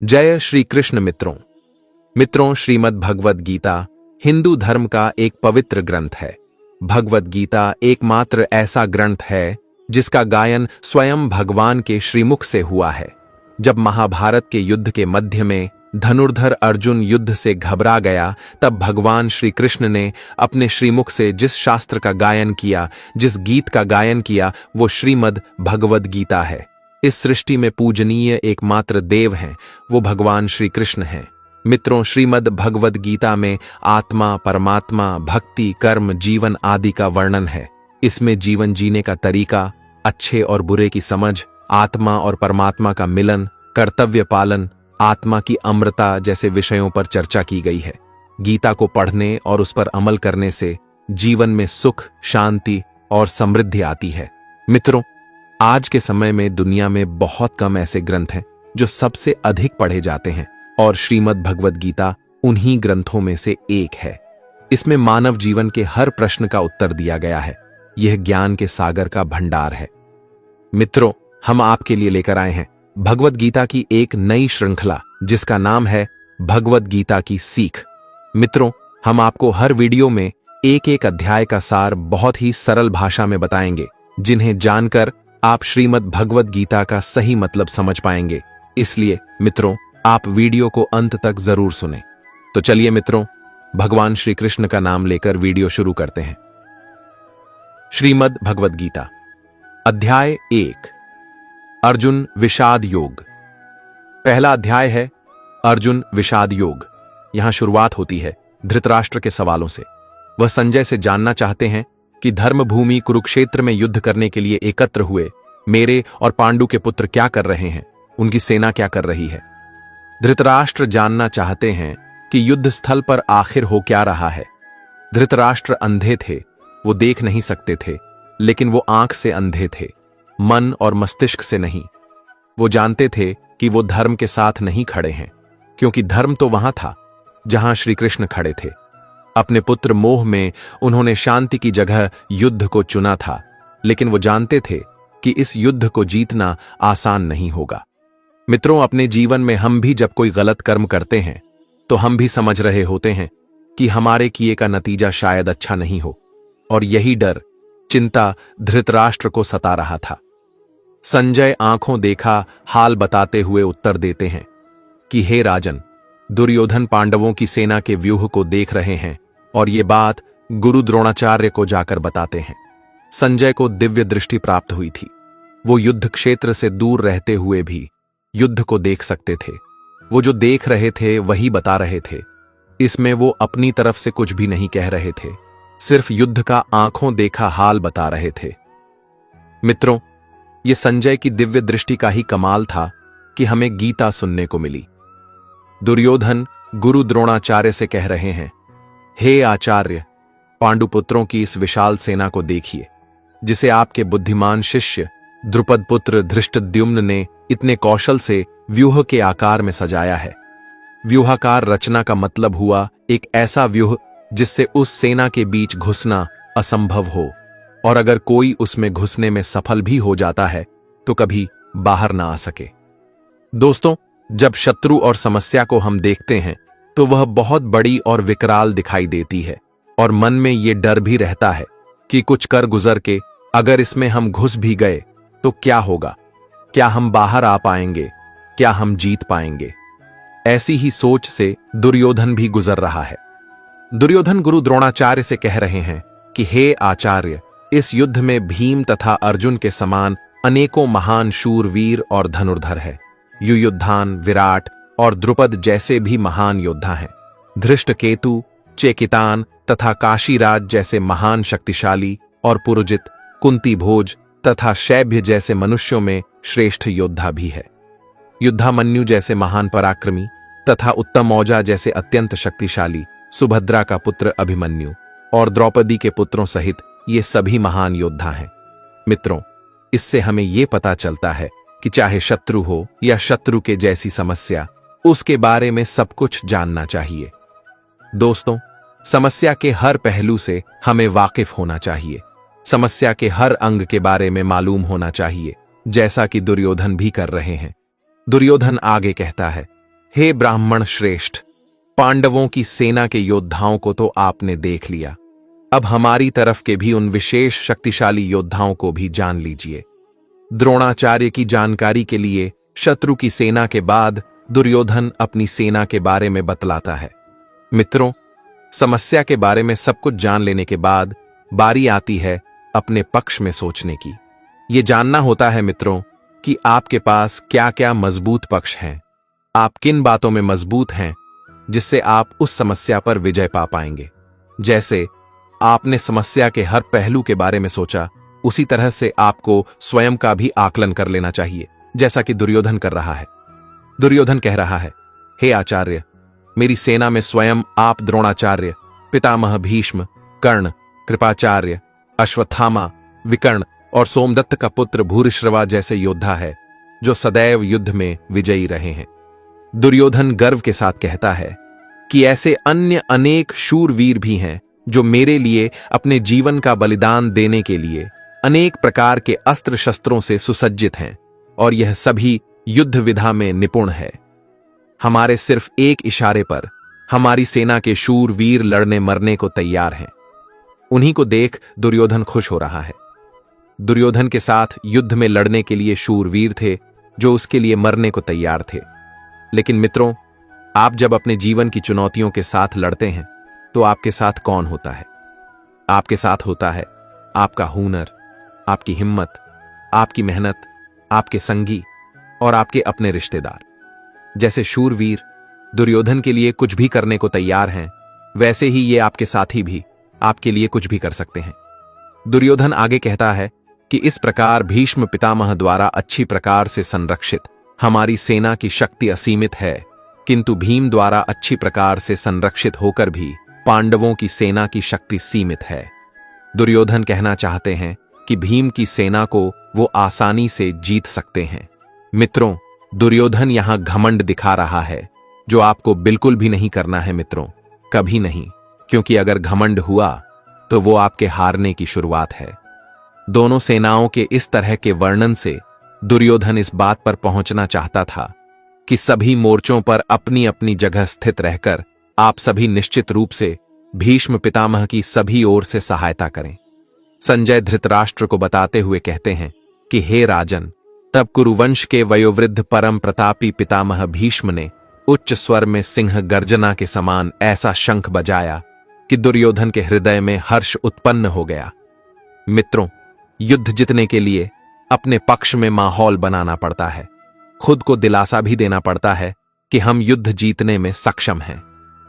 जय श्री कृष्ण मित्रों श्रीमद् भगवद गीता हिंदू धर्म का एक पवित्र ग्रंथ है। भगवद गीता एकमात्र ऐसा ग्रंथ है जिसका गायन स्वयं भगवान के श्रीमुख से हुआ है। जब महाभारत के युद्ध के मध्य में धनुर्धर अर्जुन युद्ध से घबरा गया, तब भगवान श्री कृष्ण ने अपने श्रीमुख से जिस शास्त्र का गायन किया, जिस गीत का गायन किया, वो श्रीमद् भगवद गीता है। इस सृष्टि में पूजनीय एकमात्र देव हैं, वो भगवान श्री कृष्ण हैं। मित्रों, श्रीमद् भगवद गीता में आत्मा, परमात्मा, भक्ति, कर्म, जीवन आदि का वर्णन है। इसमें जीवन जीने का तरीका, अच्छे और बुरे की समझ, आत्मा और परमात्मा का मिलन, कर्तव्य पालन, आत्मा की अमरता जैसे विषयों पर चर्चा की गई है। गीता को पढ़ने और उस पर अमल करने से जीवन में सुख, शांति और समृद्धि आती है। मित्रों, आज के समय में दुनिया में बहुत कम ऐसे ग्रंथ हैं जो सबसे अधिक पढ़े जाते हैं, और श्रीमद् भगवद गीता उन्हीं ग्रंथों में से एक है। इसमें मानव जीवन के हर प्रश्न का उत्तर दिया गया है। यह ज्ञान के सागर का भंडार है। मित्रों, हम आपके लिए लेकर आए हैं भगवद गीता की एक नई श्रृंखला, जिसका नाम है भगवद गीता की सीख। मित्रों, हम आपको हर वीडियो में एक एक अध्याय का सार बहुत ही सरल भाषा में बताएंगे, जिन्हें जानकर आप श्रीमद् भगवद गीता का सही मतलब समझ पाएंगे। इसलिए मित्रों, आप वीडियो को अंत तक जरूर सुनें। तो चलिए मित्रों, भगवान श्री कृष्ण का नाम लेकर वीडियो शुरू करते हैं। श्रीमद् भगवद गीता अध्याय 1, अर्जुन विषाद योग। पहला अध्याय है अर्जुन विषाद योग। यहां शुरुआत होती है धृतराष्ट्र के सवालों से। वह संजय से जानना चाहते हैं कि धर्मभूमि कुरुक्षेत्र में युद्ध करने के लिए एकत्र हुए मेरे और पांडु के पुत्र क्या कर रहे हैं, उनकी सेना क्या कर रही है। धृतराष्ट्र जानना चाहते हैं कि युद्ध स्थल पर आखिर हो क्या रहा है। धृतराष्ट्र अंधे थे, वो देख नहीं सकते थे, लेकिन वो आंख से अंधे थे, मन और मस्तिष्क से नहीं। वो जानते थे कि वो धर्म के साथ नहीं खड़े हैं, क्योंकि धर्म तो वहां था जहां श्री कृष्ण खड़े थे। अपने पुत्र मोह में उन्होंने शांति की जगह युद्ध को चुना था, लेकिन वो जानते थे कि इस युद्ध को जीतना आसान नहीं होगा। मित्रों, अपने जीवन में हम भी जब कोई गलत कर्म करते हैं तो हम भी समझ रहे होते हैं कि हमारे किए का नतीजा शायद अच्छा नहीं हो, और यही डर, चिंता धृतराष्ट्र को सता रहा था। संजय आंखों देखा हाल बताते हुए उत्तर देते हैं कि हे राजन, दुर्योधन पांडवों की सेना के व्यूह को देख रहे हैं और ये बात गुरु द्रोणाचार्य को जाकर बताते हैं। संजय को दिव्य दृष्टि प्राप्त हुई थी। वो युद्ध क्षेत्र से दूर रहते हुए भी युद्ध को देख सकते थे। वो जो देख रहे थे वही बता रहे थे। इसमें वो अपनी तरफ से कुछ भी नहीं कह रहे थे, सिर्फ युद्ध का आंखों देखा हाल बता रहे थे। मित्रों, ये संजय की दिव्य दृष्टि का ही कमाल था कि हमें गीता सुनने को मिली। दुर्योधन गुरु द्रोणाचार्य से कह रहे हैं, हे आचार्य, पांडुपुत्रों की इस विशाल सेना को देखिए, जिसे आपके बुद्धिमान शिष्य द्रुपद पुत्र धृष्टद्युम्न ने इतने कौशल से व्यूह के आकार में सजाया है। व्यूहाकार रचना का मतलब हुआ एक ऐसा व्यूह जिससे उस सेना के बीच घुसना असंभव हो, और अगर कोई उसमें घुसने में सफल भी हो जाता है तो कभी बाहर ना आ सके। दोस्तों, जब शत्रु और समस्या को हम देखते हैं तो वह बहुत बड़ी और विकराल दिखाई देती है, और मन में ये डर भी रहता है कि कुछ कर गुजर के अगर इसमें हम घुस भी गए तो क्या होगा, क्या हम बाहर आ पाएंगे, क्या हम जीत पाएंगे। ऐसी ही सोच से दुर्योधन भी गुजर रहा है। दुर्योधन गुरु द्रोणाचार्य से कह रहे हैं कि हे आचार्य, इस युद्ध में भीम तथा अर्जुन के समान अनेकों महान शूरवीर और धनुर्धर है। युयुधान, विराट और द्रुपद जैसे भी महान योद्धा हैं। धृष्टकेतु, चेकितान तथा काशीराज जैसे महान शक्तिशाली और पुरुजित, कुंती भोज तथा शैभ्य जैसे मनुष्यों में श्रेष्ठ योद्धा भी है। युद्धामन्यु जैसे महान पराक्रमी तथा उत्तमौजा जैसे अत्यंत शक्तिशाली, सुभद्रा का पुत्र अभिमन्यु और द्रौपदी के पुत्रों सहित ये सभी महान योद्धा हैं। मित्रों, इससे हमें ये पता चलता है कि चाहे शत्रु हो या शत्रु के जैसी समस्या, उसके बारे में सब कुछ जानना चाहिए। दोस्तों, समस्या के हर पहलू से हमें वाकिफ होना चाहिए। समस्या के हर अंग के बारे में मालूम होना चाहिए, जैसा कि दुर्योधन भी कर रहे हैं। दुर्योधन आगे कहता है हे ब्राह्मण श्रेष्ठ, पांडवों की सेना के योद्धाओं को तो आपने देख लिया, अब हमारी तरफ के भी उन विशेष शक्तिशाली योद्धाओं को भी जान लीजिए। द्रोणाचार्य की जानकारी के लिए शत्रु की सेना के बाद दुर्योधन अपनी सेना के बारे में बतलाता है। मित्रों, समस्या के बारे में सब कुछ जान लेने के बाद बारी आती है अपने पक्ष में सोचने की। ये जानना होता है मित्रों कि आपके पास क्या क्या मजबूत पक्ष हैं, आप किन बातों में मजबूत हैं जिससे आप उस समस्या पर विजय पा पाएंगे। जैसे आपने समस्या के हर पहलू के बारे में सोचा, उसी तरह से आपको स्वयं का भी आकलन कर लेना चाहिए, जैसा कि दुर्योधन कर रहा है। दुर्योधन कह रहा है, हे आचार्य, मेरी सेना में स्वयं आप द्रोणाचार्य, पितामह भीष्म, कर्ण, कृपाचार्य, अश्वत्थामा, विकर्ण और सोमदत्त का पुत्र भूरिश्रवा जैसे योद्धा है जो सदैव युद्ध में विजयी रहे हैं। दुर्योधन गर्व के साथ कहता है कि ऐसे अन्य अनेक शूरवीर भी हैं जो मेरे लिए अपने जीवन का बलिदान देने के लिए अनेक प्रकार के अस्त्र शस्त्रों से सुसज्जित हैं और यह सभी युद्ध विधा में निपुण है। हमारे सिर्फ एक इशारे पर हमारी सेना के शूरवीर लड़ने मरने को तैयार हैं। उन्हीं को देख दुर्योधन खुश हो रहा है। दुर्योधन के साथ युद्ध में लड़ने के लिए शूरवीर थे जो उसके लिए मरने को तैयार थे। लेकिन मित्रों, आप जब अपने जीवन की चुनौतियों के साथ लड़ते हैं तो आपके साथ कौन होता है? आपके साथ होता है आपका हुनर, आपकी हिम्मत, आपकी मेहनत, आपके संगी और आपके अपने रिश्तेदार। जैसे शूरवीर दुर्योधन के लिए कुछ भी करने को तैयार हैं, वैसे ही ये आपके साथी भी आपके लिए कुछ भी कर सकते हैं। दुर्योधन आगे कहता है कि इस प्रकार भीष्म पितामह द्वारा अच्छी प्रकार से संरक्षित हमारी सेना की शक्ति असीमित है, किंतु भीम द्वारा अच्छी प्रकार से संरक्षित होकर भी पांडवों की सेना की शक्ति सीमित है। दुर्योधन कहना चाहते हैं कि भीम की सेना को वो आसानी से जीत सकते हैं। मित्रों, दुर्योधन यहां घमंड दिखा रहा है जो आपको बिल्कुल भी नहीं करना है मित्रों, कभी नहीं, क्योंकि अगर घमंड हुआ तो वो आपके हारने की शुरुआत है। दोनों सेनाओं के इस तरह के वर्णन से दुर्योधन इस बात पर पहुंचना चाहता था कि सभी मोर्चों पर अपनी अपनी जगह स्थित रहकर आप सभी निश्चित रूप से भीष्म पितामह की सभी ओर से सहायता करें। संजय धृतराष्ट्र को बताते हुए कहते हैं कि हे राजन, तब कुरुवंश के वयोवृद्ध परम प्रतापी पितामह भीष्म ने उच्च स्वर में सिंह गर्जना के समान ऐसा शंख बजाया कि दुर्योधन के हृदय में हर्ष उत्पन्न हो गया। मित्रों, युद्ध जीतने के लिए अपने पक्ष में माहौल बनाना पड़ता है, खुद को दिलासा भी देना पड़ता है कि हम युद्ध जीतने में सक्षम हैं।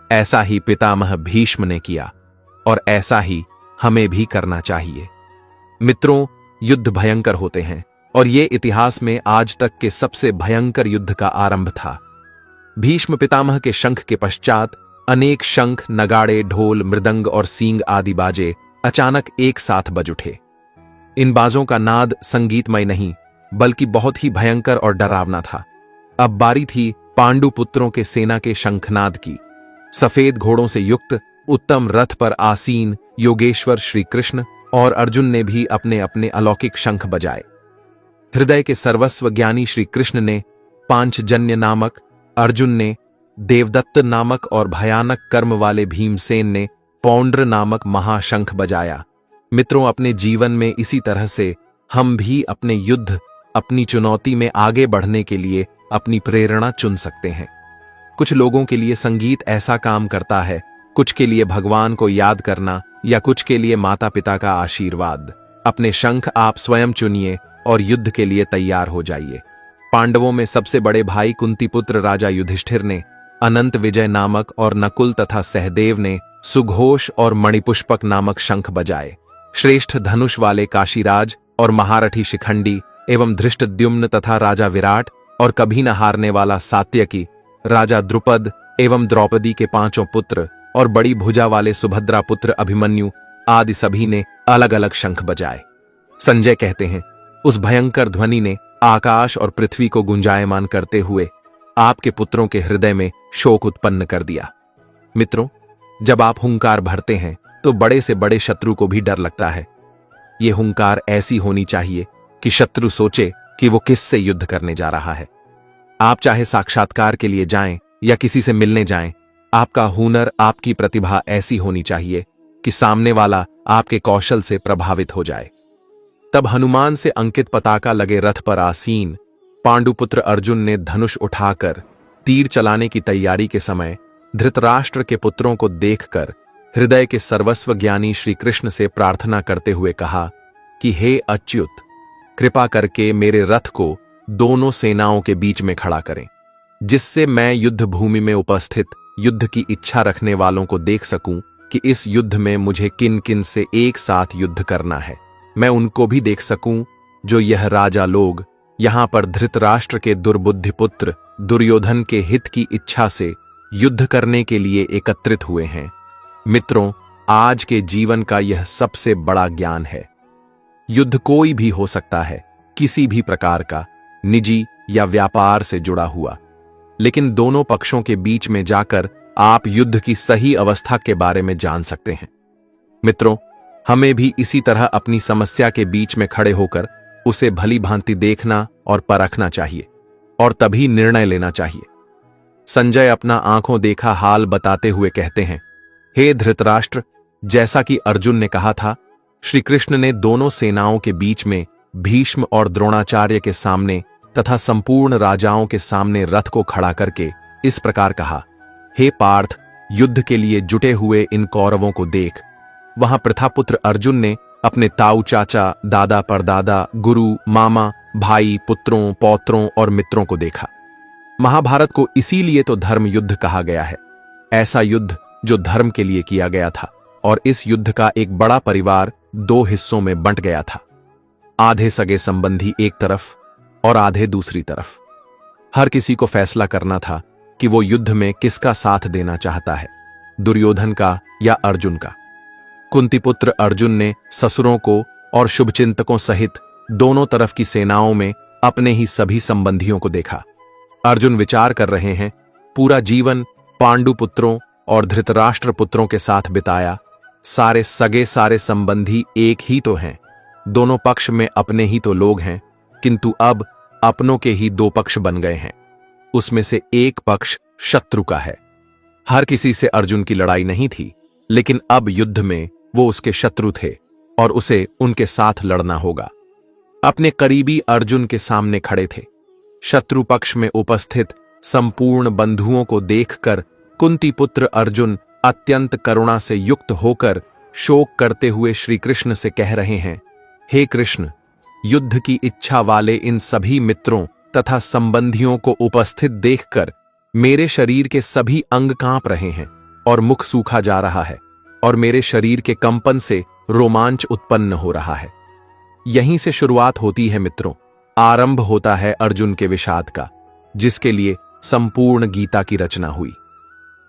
ऐसा ही पितामह भीष्म ने किया और ऐसा ही हमें भी करना चाहिए। मित्रों, युद्ध भयंकर होते हैं और ये इतिहास में आज तक के सबसे भयंकर युद्ध का आरंभ था। भीष्म पितामह के शंख के पश्चात अनेक शंख, नगाड़े, ढोल, मृदंग और सींग आदि बाजे अचानक एक साथ बज उठे। इन बाजों का नाद संगीतमय नहीं बल्कि बहुत ही भयंकर और डरावना था। अब बारी थी पांडु पुत्रों के सेना के शंखनाद की। सफेद घोड़ों से युक्त उत्तम रथ पर आसीन योगेश्वर श्री कृष्ण और अर्जुन ने भी अपने अपने अलौकिक शंख बजाए। हृदय के सर्वस्व ज्ञानी श्री कृष्ण ने पांचजन्य नामक, अर्जुन ने देवदत्त नामक और भयानक कर्म वाले भीमसेन ने पौंड्र नामक महाशंख बजाया। मित्रों, अपने जीवन में इसी तरह से हम भी अपने युद्ध, अपनी चुनौती में आगे बढ़ने के लिए अपनी प्रेरणा चुन सकते हैं। कुछ लोगों के लिए संगीत ऐसा काम करता है, कुछ के लिए भगवान को याद करना या कुछ के लिए माता पिता का आशीर्वाद। अपने शंख आप स्वयं चुनिए और युद्ध के लिए तैयार हो जाइए। पांडवों में सबसे बड़े भाई कुंती पुत्र राजा युधिष्ठिर ने अनंत विजय नामक और नकुल तथा सहदेव ने सुघोष और मणिपुष्पक नामक शंख बजाए। श्रेष्ठ धनुष वाले काशीराज और महारथी शिखंडी एवं धृष्टद्युम्न तथा राजा विराट और कभी न हारने वाला सात्यकी, राजा द्रुपद एवं द्रौपदी के पांचों पुत्र और बड़ी भुजा वाले सुभद्रा पुत्र अभिमन्यु आदि सभी ने अलग अलग शंख बजाए। संजय कहते हैं, उस भयंकर ध्वनि ने आकाश और पृथ्वी को गुंजायमान करते हुए आपके पुत्रों के हृदय में शोक उत्पन्न कर दिया। मित्रों, जब आप हुंकार भरते हैं तो बड़े से बड़े शत्रु को भी डर लगता है। ये हुंकार ऐसी होनी चाहिए कि शत्रु सोचे कि वो किससे युद्ध करने जा रहा है। आप चाहे साक्षात्कार के लिए जाएं या किसी से मिलने जाएं, आपका हुनर, आपकी प्रतिभा ऐसी होनी चाहिए कि सामने वाला आपके कौशल से प्रभावित हो जाए। तब हनुमान से अंकित पताका लगे रथ पर आसीन पांडुपुत्र अर्जुन ने धनुष उठाकर तीर चलाने की तैयारी के समय धृतराष्ट्र के पुत्रों को देखकर हृदय के सर्वस्व ज्ञानी श्री कृष्ण से प्रार्थना करते हुए कहा कि हे अच्युत, कृपा करके मेरे रथ को दोनों सेनाओं के बीच में खड़ा करें, जिससे मैं युद्ध भूमि में उपस्थित युद्ध की इच्छा रखने वालों को देख सकूं कि इस युद्ध में मुझे किन किन से एक साथ युद्ध करना है। मैं उनको भी देख सकूं जो यह राजा लोग यहां पर धृतराष्ट्र के दुर्बुद्धि पुत्र दुर्योधन के हित की इच्छा से युद्ध करने के लिए एकत्रित हुए हैं। मित्रों, आज के जीवन का यह सबसे बड़ा ज्ञान है। युद्ध कोई भी हो सकता है, किसी भी प्रकार का, निजी या व्यापार से जुड़ा हुआ, लेकिन दोनों पक्षों के बीच में जाकर आप युद्ध की सही अवस्था के बारे में जान सकते हैं। मित्रों, हमें भी इसी तरह अपनी समस्या के बीच में खड़े होकर उसे भली भांति देखना और परखना चाहिए और तभी निर्णय लेना चाहिए। संजय अपना आंखों देखा हाल बताते हुए कहते हैं, हे धृतराष्ट्र, जैसा कि अर्जुन ने कहा था, श्री कृष्ण ने दोनों सेनाओं के बीच में भीष्म और द्रोणाचार्य के सामने तथा संपूर्ण राजाओं के सामने रथ को खड़ा करके इस प्रकार कहा, हे पार्थ, युद्ध के लिए जुटे हुए इन कौरवों को देख। वहां प्रथापुत्र अर्जुन ने अपने ताऊ चाचा, दादा परदादा, गुरु, मामा, भाई, पुत्रों, पौत्रों और मित्रों को देखा। महाभारत को इसीलिए तो धर्म युद्ध कहा गया है, ऐसा युद्ध जो धर्म के लिए किया गया था। और इस युद्ध का एक बड़ा परिवार दो हिस्सों में बंट गया था, आधे सगे संबंधी एक तरफ और आधे दूसरी तरफ। हर किसी को फैसला करना था कि वो युद्ध में किसका साथ देना चाहता है, दुर्योधन का या अर्जुन का। कुंतीपुत्र अर्जुन ने ससुरों को और शुभचिंतकों सहित दोनों तरफ की सेनाओं में अपने ही सभी संबंधियों को देखा। अर्जुन विचार कर रहे हैं, पूरा जीवन पांडु पुत्रों और धृतराष्ट्र पुत्रों के साथ बिताया, सारे सगे सारे संबंधी एक ही तो हैं, दोनों पक्ष में अपने ही तो लोग हैं, किंतु अब अपनों के ही दो पक्ष बन गए हैं। उसमें से एक पक्ष शत्रु का है। हर किसी से अर्जुन की लड़ाई नहीं थी, लेकिन अब युद्ध में वो उसके शत्रु थे और उसे उनके साथ लड़ना होगा। अपने करीबी अर्जुन के सामने खड़े थे। शत्रु पक्ष में उपस्थित संपूर्ण बंधुओं को देखकर कुंती पुत्र अर्जुन अत्यंत करुणा से युक्त होकर शोक करते हुए श्री कृष्ण से कह रहे हैं, हे कृष्ण, युद्ध की इच्छा वाले इन सभी मित्रों तथा संबंधियों को उपस्थित देखकर मेरे शरीर के सभी अंग कांप रहे हैं और मुख सूखा जा रहा है और मेरे शरीर के कंपन से रोमांच उत्पन्न हो रहा है। यहीं से शुरुआत होती है मित्रों, आरंभ होता है अर्जुन के विषाद का, जिसके लिए संपूर्ण गीता की रचना हुई।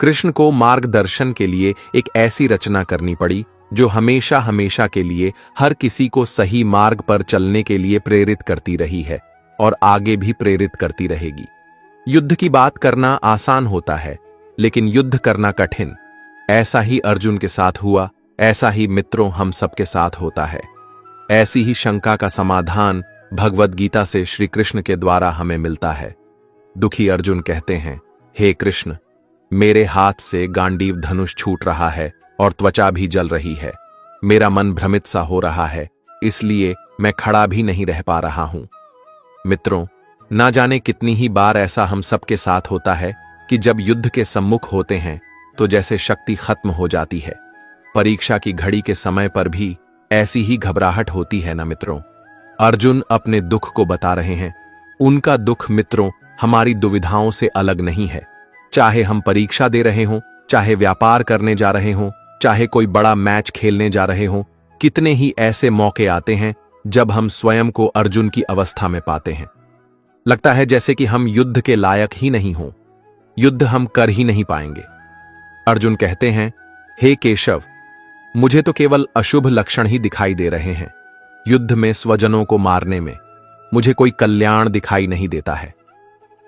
कृष्ण को मार्गदर्शन के लिए एक ऐसी रचना करनी पड़ी जो हमेशा हमेशा के लिए हर किसी को सही मार्ग पर चलने के लिए प्रेरित करती रही है और आगे भी प्रेरित करती रहेगी। युद्ध की बात करना आसान होता है, लेकिन युद्ध करना कठिन। ऐसा ही अर्जुन के साथ हुआ, ऐसा ही मित्रों हम सबके साथ होता है। ऐसी ही शंका का समाधान भगवद गीता से श्री कृष्ण के द्वारा हमें मिलता है। दुखी अर्जुन कहते हैं, हे कृष्ण, मेरे हाथ से गांडीव धनुष छूट रहा है और त्वचा भी जल रही है। मेरा मन भ्रमित सा हो रहा है, इसलिए मैं खड़ा भी नहीं रह पा रहा हूं। मित्रों, ना जाने कितनी ही बार ऐसा हम सबके साथ होता है कि जब युद्ध के सम्मुख होते हैं तो जैसे शक्ति खत्म हो जाती है। परीक्षा की घड़ी के समय पर भी ऐसी ही घबराहट होती है ना मित्रों। अर्जुन अपने दुख को बता रहे हैं। उनका दुख मित्रों हमारी दुविधाओं से अलग नहीं है। चाहे हम परीक्षा दे रहे हों, चाहे व्यापार करने जा रहे हों, चाहे कोई बड़ा मैच खेलने जा रहे हों, कितने ही ऐसे मौके आते हैं जब हम स्वयं को अर्जुन की अवस्था में पाते हैं। लगता है जैसे कि हम युद्ध के लायक ही नहीं हों, युद्ध हम कर ही नहीं पाएंगे। अर्जुन कहते हैं, हे केशव, मुझे तो केवल अशुभ लक्षण ही दिखाई दे रहे हैं। युद्ध में स्वजनों को मारने में मुझे कोई कल्याण दिखाई नहीं देता है।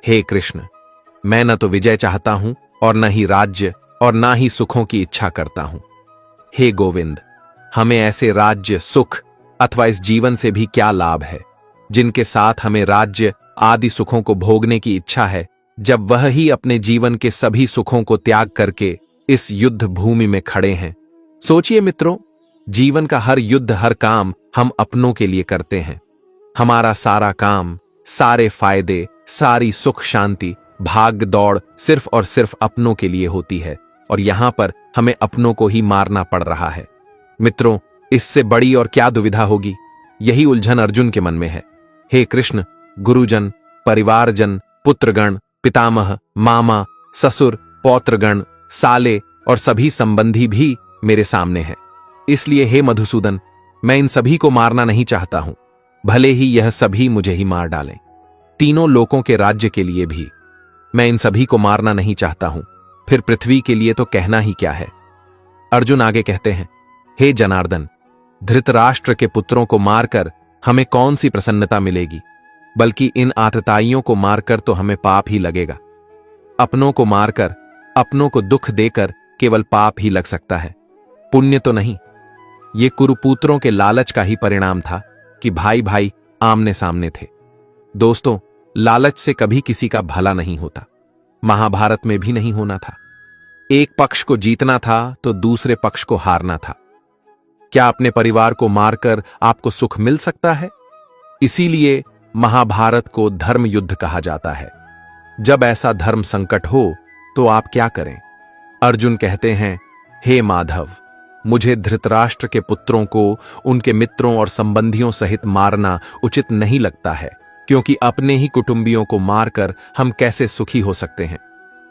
हे कृष्ण, मैं न तो विजय चाहता हूं और न ही राज्य और न ही सुखों की इच्छा करता हूं। हे गोविंद, हमें ऐसे राज्य, सुख अथवा इस जीवन से भी क्या लाभ है जिनके साथ हमें राज्य आदि सुखों को भोगने की इच्छा है, जब वह ही अपने जीवन के सभी सुखों को त्याग करके इस युद्ध भूमि में खड़े हैं। सोचिए मित्रों, जीवन का हर युद्ध, हर काम हम अपनों के लिए करते हैं। हमारा सारा काम, सारे फायदे, सारी सुख शांति, भाग दौड़ सिर्फ और सिर्फ अपनों के लिए होती है, और यहां पर हमें अपनों को ही मारना पड़ रहा है। मित्रों, इससे बड़ी और क्या दुविधा होगी? यही उलझन अर्जुन के मन में है। हे कृष्ण, गुरुजन, परिवारजन, पुत्रगण, पितामह, मामा, ससुर, पौत्रगण, साले और सभी संबंधी भी मेरे सामने हैं। इसलिए हे मधुसूदन, मैं इन सभी को मारना नहीं चाहता हूं, भले ही यह सभी मुझे ही मार डालें। तीनों लोकों के राज्य के लिए भी मैं इन सभी को मारना नहीं चाहता हूं, फिर पृथ्वी के लिए तो कहना ही क्या है। अर्जुन आगे कहते हैं, हे जनार्दन, धृतराष्ट्र के पुत्रों को मारकर हमें कौन सी प्रसन्नता मिलेगी, बल्कि इन आतताइयों को मारकर तो हमें पाप ही लगेगा। अपनों को मारकर, अपनों को दुख देकर केवल पाप ही लग सकता है, पुण्य तो नहीं। ये कुरुपुत्रों के लालच का ही परिणाम था कि भाई भाई आमने सामने थे। दोस्तों, लालच से कभी किसी का भला नहीं होता, महाभारत में भी नहीं होना था। एक पक्ष को जीतना था तो दूसरे पक्ष को हारना था। क्या अपने परिवार को मारकर आपको सुख मिल सकता है? इसीलिए महाभारत को धर्म युद्ध कहा जाता है। जब ऐसा धर्म संकट हो तो आप क्या करें? अर्जुन कहते हैं, हे माधव, मुझे धृतराष्ट्र के पुत्रों को उनके मित्रों और संबंधियों सहित मारना उचित नहीं लगता है, क्योंकि अपने ही कुटुंबियों को मारकर हम कैसे सुखी हो सकते हैं।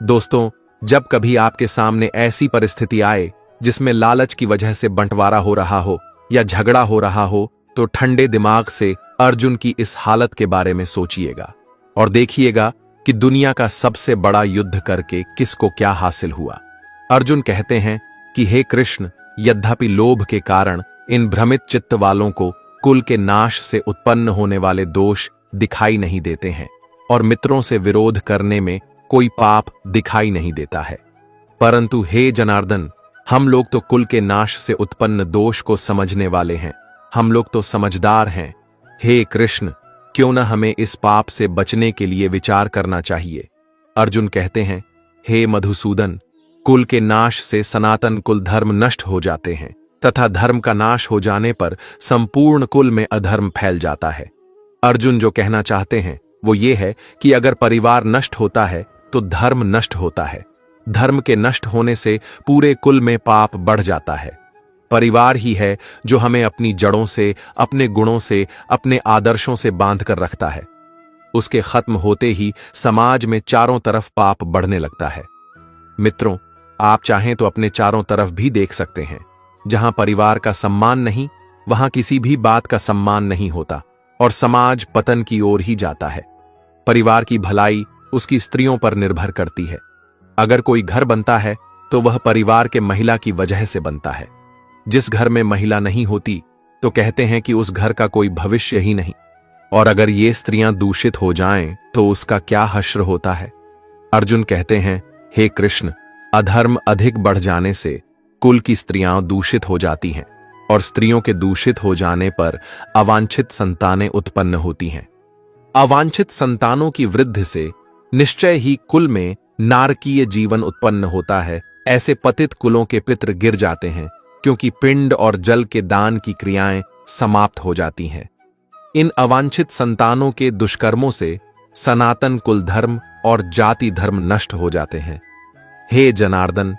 दोस्तों, जब कभी आपके सामने ऐसी परिस्थिति आए जिसमें लालच की वजह से बंटवारा हो रहा हो या झगड़ा हो रहा हो, तो ठंडे दिमाग से अर्जुन की इस हालत के बारे में सोचिएगा और देखिएगा कि दुनिया का सबसे बड़ा युद्ध करके किसको क्या हासिल हुआ। अर्जुन कहते हैं कि हे कृष्ण, यद्यपि लोभ के कारण इन भ्रमित चित्त वालों को कुल के नाश से उत्पन्न होने वाले दोष दिखाई नहीं देते हैं और मित्रों से विरोध करने में कोई पाप दिखाई नहीं देता है, परंतु हे जनार्दन, हम लोग तो कुल के नाश से उत्पन्न दोष को समझने वाले हैं, हम लोग तो समझदार हैं। हे कृष्ण, क्यों न हमें इस पाप से बचने के लिए विचार करना चाहिए। अर्जुन कहते हैं, हे मधुसूदन, कुल के नाश से सनातन कुल धर्म नष्ट हो जाते हैं तथा धर्म का नाश हो जाने पर संपूर्ण कुल में अधर्म फैल जाता है। अर्जुन जो कहना चाहते हैं वो ये है कि अगर परिवार नष्ट होता है तो धर्म नष्ट होता है, धर्म के नष्ट होने से पूरे कुल में पाप बढ़ जाता है। परिवार ही है जो हमें अपनी जड़ों से, अपने गुणों से, अपने आदर्शों से बांध कर रखता है। उसके खत्म होते ही समाज में चारों तरफ पाप बढ़ने लगता है। मित्रों, आप चाहें तो अपने चारों तरफ भी देख सकते हैं। जहां परिवार का सम्मान नहीं, वहां किसी भी बात का सम्मान नहीं होता और समाज पतन की ओर ही जाता है। परिवार की भलाई उसकी स्त्रियों पर निर्भर करती है। अगर कोई घर बनता है तो वह परिवार के महिला की वजह से बनता है। जिस घर में महिला नहीं होती तो कहते हैं कि उस घर का कोई भविष्य ही नहीं, और अगर ये स्त्रियां दूषित हो जाएं तो उसका क्या हश्र होता है। अर्जुन कहते हैं, हे कृष्ण, अधर्म अधिक बढ़ जाने से कुल की स्त्रियां दूषित हो जाती हैं और स्त्रियों के दूषित हो जाने पर अवांछित संतानें उत्पन्न होती हैं। अवांछित संतानों की वृद्धि से निश्चय ही कुल में नारकीय जीवन उत्पन्न होता है। ऐसे पतित कुलों के पितृ गिर जाते हैं क्योंकि पिंड और जल के दान की क्रियाएं समाप्त हो जाती हैं। इन अवांछित संतानों के दुष्कर्मों से सनातन कुल धर्म और जाति धर्म नष्ट हो जाते हैं। हे जनार्दन,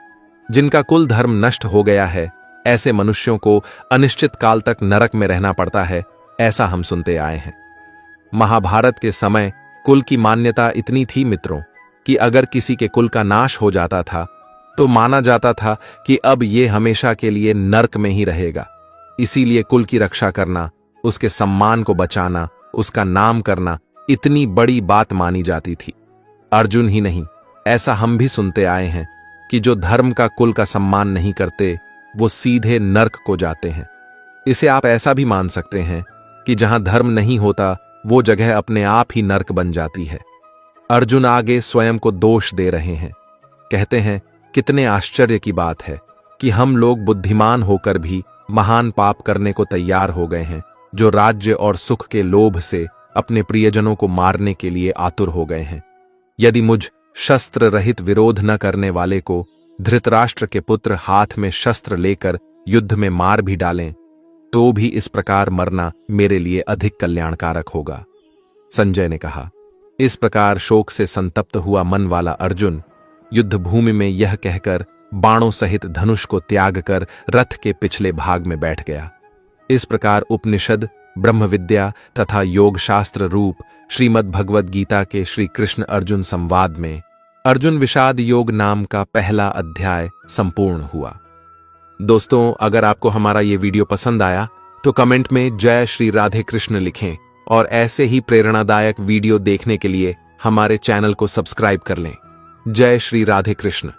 जिनका कुल धर्म नष्ट हो गया है, ऐसे मनुष्यों को अनिश्चित काल तक नरक में रहना पड़ता है, ऐसा हम सुनते आए हैं। महाभारत के समय कुल की मान्यता इतनी थी मित्रों कि अगर किसी के कुल का नाश हो जाता था तो माना जाता था कि अब ये हमेशा के लिए नरक में ही रहेगा। इसीलिए कुल की रक्षा करना, उसके सम्मान को बचाना, उसका नाम करना इतनी बड़ी बात मानी जाती थी। अर्जुन ही नहीं, ऐसा हम भी सुनते आए हैं कि जो धर्म का कुल का सम्मान नहीं करते वो सीधे नरक को जाते हैं। इसे आप ऐसा भी मान सकते हैं कि जहां धर्म नहीं होता वो जगह अपने आप ही नरक बन जाती है। अर्जुन आगे स्वयं को दोष दे रहे हैं। कहते हैं, कितने आश्चर्य की बात है कि हम लोग बुद्धिमान होकर भी महान पाप करने को तैयार हो गए हैं, जो राज्य और सुख के लोभ से अपने प्रियजनों को मारने के लिए आतुर हो गए हैं। यदि मुझ शस्त्र रहित विरोध न करने वाले को धृतराष्ट्र के पुत्र हाथ में शस्त्र लेकर युद्ध में मार भी डालें तो भी इस प्रकार मरना मेरे लिए अधिक कल्याणकारक होगा। संजय ने कहा। इस प्रकार शोक से संतप्त हुआ मन वाला अर्जुन युद्ध भूमि में यह कहकर बाणों सहित धनुष को त्याग कर रथ के पिछले भाग में बैठ गया। इस प्रकार उपनिषद, ब्रह्म विद्या तथा योग शास्त्र रूप श्रीमद् भगवद गीता के श्री कृष्ण अर्जुन संवाद में अर्जुन विषाद योग नाम का पहला अध्याय संपूर्ण हुआ। दोस्तों, अगर आपको हमारा ये वीडियो पसंद आया तो कमेंट में जय श्री राधे कृष्ण लिखें और ऐसे ही प्रेरणादायक वीडियो देखने के लिए हमारे चैनल को सब्सक्राइब कर लें। जय श्री राधे कृष्ण।